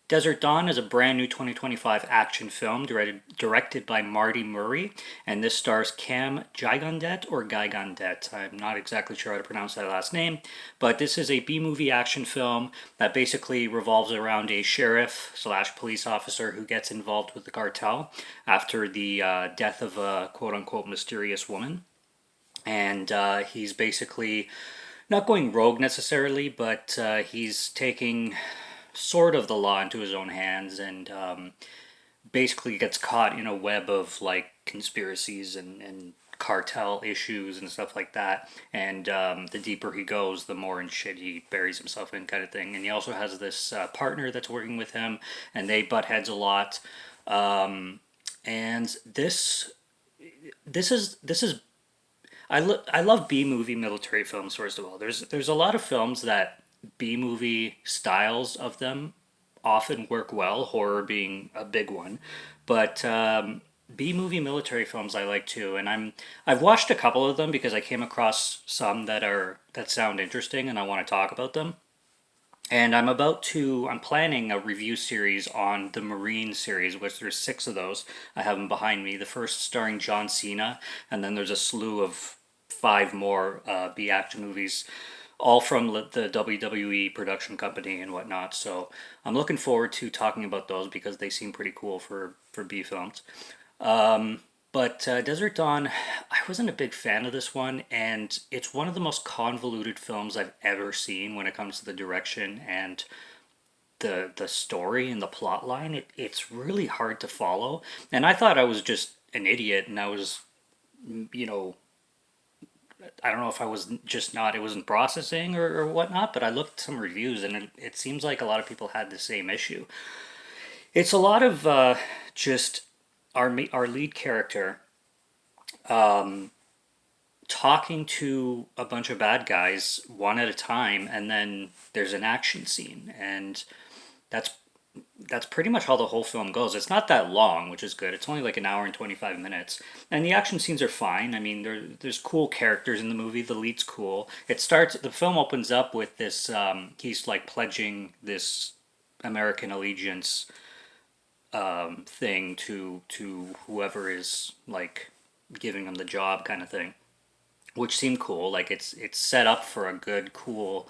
Desert Dawn is a brand new 2025 action film directed by Marty Murray, and this stars Cam Gigondet or Gigondet. I'm not exactly sure how to pronounce that last name, but this is a B-movie action film that basically revolves around a sheriff slash police officer who gets involved with the cartel after the death of a quote-unquote mysterious woman. And he's basically not going rogue necessarily, but he's taking sort of the law into his own hands and basically gets caught in a web of like conspiracies and cartel issues and stuff like that. And the deeper he goes, the more in shit he buries himself in, kind of thing. And he also has this partner that's working with him, and they butt heads a lot. And this is I love B movie military films. First of all, there's a lot of films that B movie styles of them often work well. Horror being a big one, but B movie military films I like too. And I've watched a couple of them because I came across some that sound interesting and I want to talk about them. And I'm planning a review series on the Marine series, which there's six of those. I have them behind me. The first starring John Cena, and then there's a slew of five more B action movies, all from the WWE production company and whatnot. So I'm looking forward to talking about those because they seem pretty cool for B films. But Desert Dawn, I wasn't a big fan of this one, and it's one of the most convoluted films I've ever seen when it comes to the direction and the story and the plot line. It's really hard to follow, and I thought I was just an idiot, and I was, you know, I don't know if I was just not, it wasn't processing or whatnot, but I looked at some reviews, and it seems like a lot of people had the same issue. It's a lot of just our lead character talking to a bunch of bad guys one at a time, and then there's an action scene, and that's that's pretty much how the whole film goes. It's not that long, which is good. It's only like an hour and 25 minutes, and the action scenes are fine. I mean, there's cool characters in the movie. The lead's cool. The film opens up with this. He's like pledging this American allegiance thing to whoever is like giving him the job, kind of thing, which seemed cool. Like it's set up for a good, cool,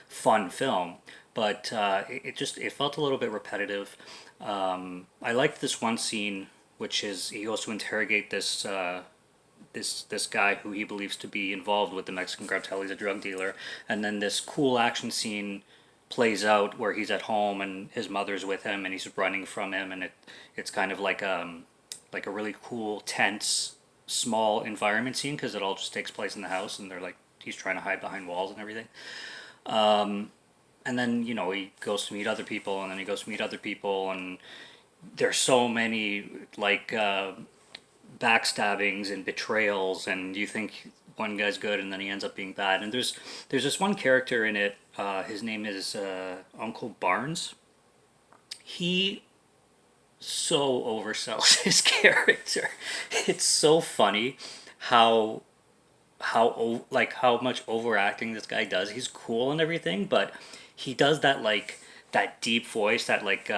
fun film, but it felt a little bit repetitive. I liked this one scene, which is he goes to interrogate this guy who he believes to be involved with the Mexican cartel. He's a drug dealer, and then this cool action scene plays out where he's at home and his mother's with him and he's running from him, and it's kind of like a really cool tense small environment scene because it all just takes place in the house and they're like he's trying to hide behind walls and everything. And then he goes to meet other people, and then he goes to meet other people, and there's so many like backstabbings and betrayals, and you think one guy's good and then he ends up being bad. And there's this one character in it. His name is Uncle Barnes. He so oversells his character. It's so funny how how much overacting this guy does. He's cool and everything, but he does that like that deep voice, that like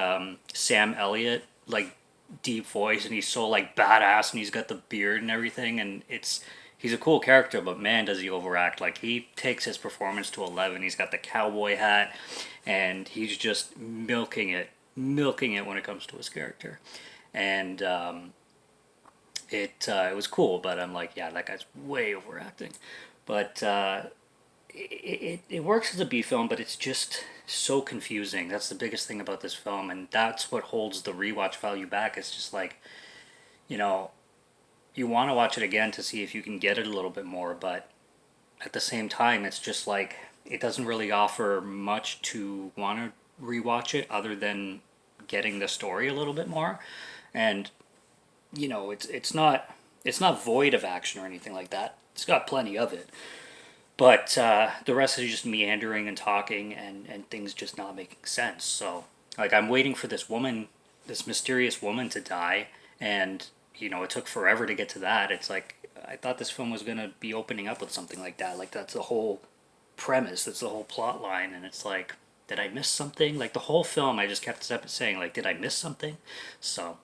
Sam Elliott like deep voice, and he's so like badass, and he's got the beard and everything, and he's a cool character, but man, does he overact. Like he takes his performance to 11. He's got the cowboy hat, and he's just milking it when it comes to his character. And it was cool, but I'm like, yeah, that guy's way overacting. But it works as a B film, but it's just so confusing. That's the biggest thing about this film, and that's what holds the rewatch value back. It's just like, you know, you want to watch it again to see if you can get it a little bit more, but at the same time, it's just like it doesn't really offer much to want to rewatch it other than getting the story a little bit more. And it's not void of action or anything like that. It's got plenty of it, but the rest is just meandering and talking, and things just not making sense. So like I'm waiting for this mysterious woman to die, and it took forever to get to that. It's like I thought this film was gonna be opening up with something like that. Like that's the whole premise. That's the whole plot line, and it's like did I miss something? Like the whole film, I just kept saying like, did I miss something? So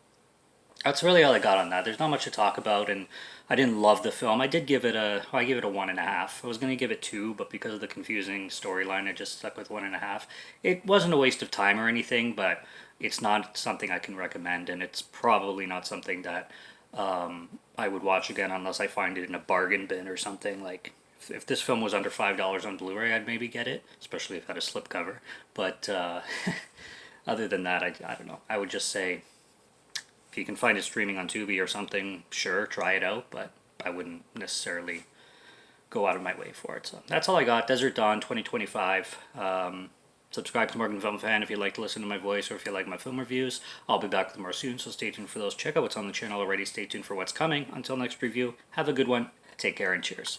that's really all I got on that. There's not much to talk about, and I didn't love the film. I gave it a 1.5. I was gonna give it two, but because of the confusing storyline, I just stuck with 1.5. It wasn't a waste of time or anything, but it's not something I can recommend, and it's probably not something that I would watch again unless I find it in a bargain bin or something. Like if this film was under $5 on Blu-ray, I'd maybe get it, especially if it had a slipcover. But other than that, I don't know. I would just say if you can find it streaming on Tubi or something, sure, try it out, but I wouldn't necessarily go out of my way for it. So that's all I got. Desert Dawn 2025. Subscribe to Morgan Film Fan if you like to listen to my voice or if you like my film reviews. I'll be back with more soon, so stay tuned for those. Check out what's on the channel already. Stay tuned for what's coming. Until next review, have a good one. Take care and cheers.